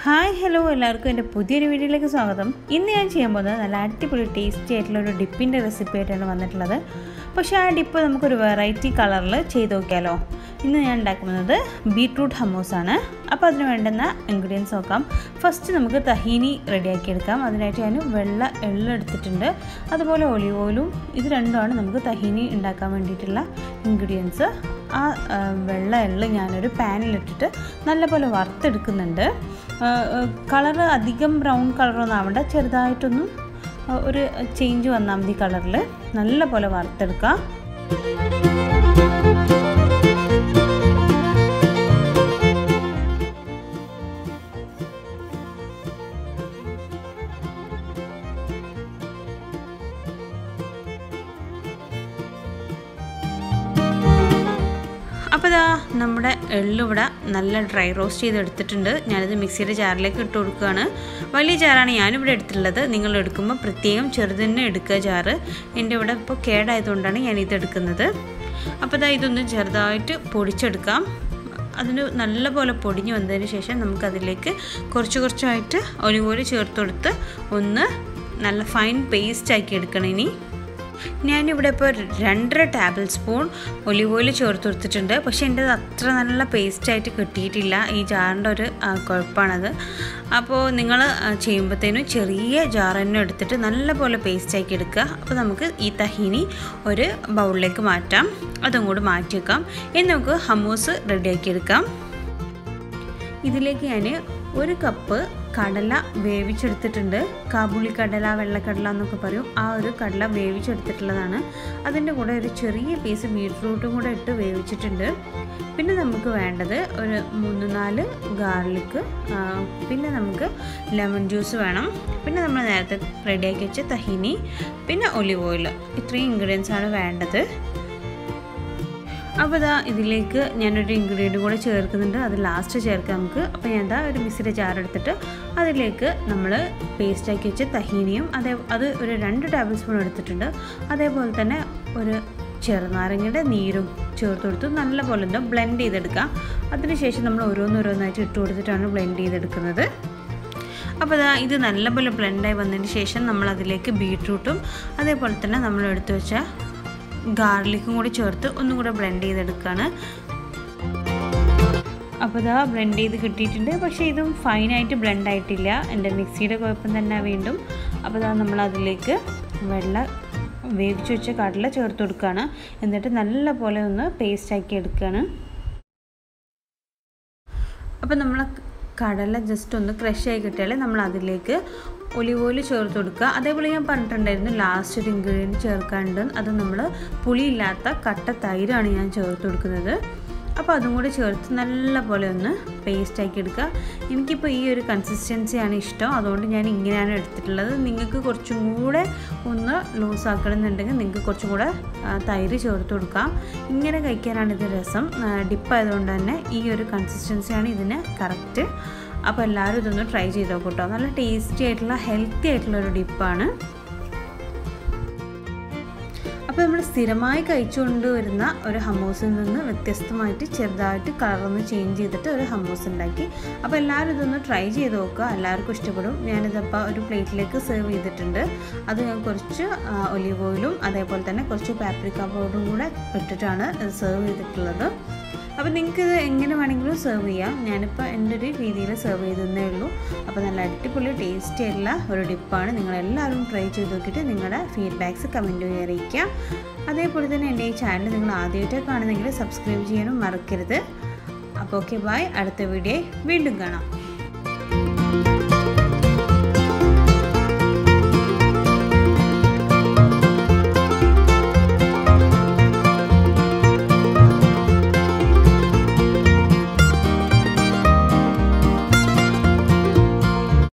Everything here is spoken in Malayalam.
ഹായ് ഹലോ എല്ലാവർക്കും എൻ്റെ പുതിയൊരു വീഡിയോയിലേക്ക് സ്വാഗതം. ഇന്ന് ഞാൻ ചെയ്യാൻ പോകുന്നത് നല്ല അടിപൊളി ടേസ്റ്റി ആയിട്ടുള്ളൊരു ഡിപ്പിൻ്റെ റെസിപ്പി ആയിട്ടാണ് വന്നിട്ടുള്ളത്. പക്ഷേ ആ ഡിപ്പ് നമുക്കൊരു വെറൈറ്റി കളറിൽ ചെയ്ത് നോക്കിയാലോ. ഇന്ന് ഞാൻ ഉണ്ടാക്കുന്നത് ബീട്രൂട്ട് ഹമ്മൂസാണ്. അപ്പോൾ അതിന് വേണ്ടുന്ന ഇൻഗ്രീഡിയൻസ് നോക്കാം. ഫസ്റ്റ് നമുക്ക് തഹീനി റെഡിയാക്കി എടുക്കാം. അതിനായിട്ട് ഞാൻ വെള്ള എള്ള് എടുത്തിട്ടുണ്ട്, അതുപോലെ ഒലിവ് ഓയിലും. ഇത് രണ്ടുമാണ് നമുക്ക് തഹീനി ഉണ്ടാക്കാൻ വേണ്ടിയിട്ടുള്ള ഇൻഗ്രീഡിയൻസ്. ആ വെള്ള എള്ള് ഞാനൊരു പാനിലിട്ടിട്ട് നല്ലപോലെ വറുത്തെടുക്കുന്നുണ്ട്. കളറ് അധികം ബ്രൗൺ കളറൊന്നും ആവണ്ട, ചെറുതായിട്ടൊന്നും ഒരു ചേഞ്ച് വന്നാൽ മതി കളറിൽ. നല്ല പോലെ വറുത്തെടുക്കുക. അപ്പോൾ ഇതാ നമ്മുടെ എള്ളിവിടെ നല്ല ഡ്രൈ റോസ്റ്റ് ചെയ്തെടുത്തിട്ടുണ്ട്. ഞാനിത് മിക്സിയുടെ ജാറിലേക്ക് ഇട്ട് കൊടുക്കുകയാണ്. വലിയ ജാറാണ് ഞാനിവിടെ എടുത്തിട്ടുള്ളത്. നിങ്ങൾ എടുക്കുമ്പോൾ പ്രത്യേകം ചെറുത് തന്നെ എടുക്കുക ജാറ്. എൻ്റെ ഇവിടെ ഇപ്പോൾ കേടായതുകൊണ്ടാണ് ഞാനിത് എടുക്കുന്നത്. അപ്പോൾ ഇതാ ഇതൊന്ന് ചെറുതായിട്ട് പൊടിച്ചെടുക്കാം. അതിന് നല്ലപോലെ പൊടിഞ്ഞ് വന്നതിന് ശേഷം നമുക്കതിലേക്ക് കുറച്ചായിട്ട് ഒലിവ് ഓയിൽ ചേർത്ത് കൊടുത്ത് ഒന്ന് നല്ല ഫൈൻ പേസ്റ്റ് ആക്കി എടുക്കണം. ഇനി ഞാനിവിടെ ഇപ്പോൾ 2.5 ടേബിൾ സ്പൂൺ ഒലിവ് ഓയിൽ ചേർത്ത് കൊടുത്തിട്ടുണ്ട്. പക്ഷേ എൻ്റെ അത്ര നല്ല പേസ്റ്റായിട്ട് കിട്ടിയിട്ടില്ല. ഈ ജാറിൻ്റെ ഒരു കുഴപ്പമാണത്. അപ്പോൾ നിങ്ങൾ ചെയ്യുമ്പോഴത്തേനും ചെറിയ ജാർ തന്നെ എടുത്തിട്ട് നല്ലപോലെ പേസ്റ്റാക്കി എടുക്കുക. അപ്പോൾ നമുക്ക് ഈ തഹീനി ഒരു ബൗളിലേക്ക് മാറ്റാം. അതും കൂടി മാറ്റി വെക്കാം. ഇനി നമുക്ക് ഹമ്മൂസ് റെഡിയാക്കി എടുക്കാം. ഇതിലേക്ക് ഞാൻ 1 കപ്പ് കടല വേവിച്ചെടുത്തിട്ടുണ്ട്. കാബൂളി കടല, വെള്ളക്കടല എന്നൊക്കെ പറയും. ആ ഒരു കടല വേവിച്ചെടുത്തിട്ടുള്ളതാണ്. അതിൻ്റെ കൂടെ ഒരു ചെറിയ പീസ് ബീട്രൂട്ടും കൂടെ ഇട്ട് വേവിച്ചിട്ടുണ്ട്. പിന്നെ നമുക്ക് വേണ്ടത് ഒരു 3-4 ഗാർലിക്ക്, പിന്നെ നമുക്ക് ലെമൺ ജ്യൂസ് വേണം, പിന്നെ നമ്മൾ നേരത്തെ റെഡിയാക്കി വെച്ച തഹീനി, പിന്നെ ഒലിവ് ഓയിൽ. ഇത്രയും ഇൻഗ്രീഡിയൻസാണ് വേണ്ടത്. അപ്പോൾ ഇതാ ഇതിലേക്ക് ഞാനൊരു ഇൻഗ്രീഡിയൻ്റ് കൂടെ ചേർക്കുന്നുണ്ട്. അത് ലാസ്റ്റ് ചേർക്കാം നമുക്ക്. അപ്പോൾ ഞാൻ ഒരു മിക്സിയുടെ ജാർ എടുത്തിട്ട് അതിലേക്ക് നമ്മൾ പേസ്റ്റാക്കി വെച്ച് തഹീനിയും അത് ഒരു 2 ടേബിൾ സ്പൂൺ എടുത്തിട്ടുണ്ട്. അതേപോലെ തന്നെ ഒരു ചെറുനാരങ്ങയുടെ നീരും ചേർത്ത് കൊടുത്ത് നല്ലപോലെ ഒന്ന് ബ്ലെൻഡ് ചെയ്തെടുക്കാം. അതിനുശേഷം നമ്മൾ ഓരോന്നോരോന്നായിട്ട് ഇട്ട് കൊടുത്തിട്ടാണ് ബ്ലെൻഡ് ചെയ്തെടുക്കുന്നത്. അപ്പോൾ ഇത് നല്ലപോലെ ബ്ലെൻഡായി വന്നതിന് ശേഷം നമ്മൾ അതിലേക്ക് ബീട്രൂട്ടും അതേപോലെ തന്നെ നമ്മൾ എടുത്തു വെച്ച ഗാർലിക്കും കൂടി ചേർത്ത് ഒന്നും കൂടെ ബ്ലെൻഡ് ചെയ്തെടുക്കുകയാണ്. അപ്പോൾ ബ്ലെൻഡ് ചെയ്ത് കിട്ടിയിട്ടുണ്ട്. പക്ഷേ ഇതും ഫൈനായിട്ട് ബ്ലെൻഡ് ആയിട്ടില്ല. എൻ്റെ മിക്സിയുടെ കുഴപ്പം തന്നെ വീണ്ടും. അപ്പോൾ നമ്മൾ അതിലേക്ക് വേവിച്ച് വെച്ച കടല ചേർത്ത് കൊടുക്കുകയാണ്. എന്നിട്ട് നല്ല പോലെ ഒന്ന് പേസ്റ്റാക്കി എടുക്കുകയാണ്. അപ്പോൾ നമ്മൾ കടല ജസ്റ്റ് ഒന്ന് ക്രഷ് ആയി കിട്ടിയാൽ നമ്മൾ അതിലേക്ക് ഒലിവ് ഓയിൽ ചേർത്ത് കൊടുക്കുക. അതേപോലെ ഞാൻ പറഞ്ഞിട്ടുണ്ടായിരുന്നു ലാസ്റ്റ് ഒരു ഇൻഗ്രീഡിയൻറ്റ് ചേർക്കാനുണ്ട്. അത് നമ്മൾ പുളിയില്ലാത്ത കട്ട തൈരാണ് ഞാൻ ചേർത്ത് കൊടുക്കുന്നത്. അപ്പോൾ അതും കൂടി ചേർത്ത് നല്ല പോലെ ഒന്ന് പേസ്റ്റാക്കി എടുക്കുക. എനിക്കിപ്പോൾ ഈ ഒരു കൺസിസ്റ്റൻസിയാണ് ഇഷ്ടം, അതുകൊണ്ട് ഞാൻ ഇങ്ങനെയാണ് എടുത്തിട്ടുള്ളത്. നിങ്ങൾക്ക് കുറച്ചും കൂടെ ഒന്ന് ലൂസ് ആക്കണമെന്നുണ്ടെങ്കിൽ നിങ്ങൾക്ക് കുറച്ചും കൂടെ തൈര് ചേർത്ത് കൊടുക്കാം. ഇങ്ങനെ കഴിക്കാനാണ് ഇത് രസം. ഡിപ്പായതുകൊണ്ട് തന്നെ ഈ ഒരു കൺസിസ്റ്റൻസിയാണ് ഇതിന് കറക്റ്റ്. അപ്പോൾ എല്ലാവരും ഇതൊന്ന് ട്രൈ ചെയ്ത് നോക്കും കേട്ടോ. നല്ല ടേസ്റ്റി ആയിട്ടുള്ള ഹെൽത്തി ആയിട്ടുള്ളൊരു ഡിപ്പാണ്. അപ്പോൾ നമ്മൾ സ്ഥിരമായി കഴിച്ചുകൊണ്ട് വരുന്ന ഒരു ഹമ്മൂസിൽ നിന്ന് വ്യത്യസ്തമായിട്ട് ചെറുതായിട്ട് കളറൊന്ന് ചേഞ്ച് ചെയ്തിട്ട് ഒരു ഹമ്മൂസ് ഉണ്ടാക്കി. അപ്പോൾ എല്ലാവരും ഇതൊന്ന് ട്രൈ ചെയ്ത് നോക്കുക. എല്ലാവർക്കും ഇഷ്ടപ്പെടും. ഞാനിതപ്പോൾ ഒരു പ്ലേറ്റിലേക്ക് സെർവ് ചെയ്തിട്ടുണ്ട്. അത് ഞാൻ കുറച്ച് ഒലിവ് ഓയിലും അതേപോലെ തന്നെ കുറച്ച് പാപ്രിക്ക പൗഡറും കൂടെ ഇട്ടിട്ടാണ് സെർവ് ചെയ്തിട്ടുള്ളത്. അപ്പോൾ നിങ്ങൾക്ക് ഇത് എങ്ങനെ വേണമെങ്കിലും സെർവ് ചെയ്യാം. ഞാനിപ്പോൾ എൻ്റെ ഒരു രീതിയിൽ സെർവ് ചെയ്തതേ ഉള്ളൂ. അപ്പോൾ നല്ല അടിപൊളി ടേസ്റ്റി ആയിട്ടുള്ള ഒരു ഡിപ്പാണ്. നിങ്ങളെല്ലാവരും ട്രൈ ചെയ്ത് നോക്കിയിട്ട് നിങ്ങളുടെ ഫീഡ്ബാക്ക്സ് കമൻറ്റ് വഴി അറിയിക്കുക. അതേപോലെ തന്നെ എൻ്റെ ഈ ചാനൽ നിങ്ങൾ ആദ്യമായിട്ട് കാണുന്നെങ്കിൽ സബ്സ്ക്രൈബ് ചെയ്യാനും മറക്കരുത്. അപ്പോൾ ഓക്കെ, ബൈ. അടുത്ത വീഡിയോയിൽ വീണ്ടും കാണാം.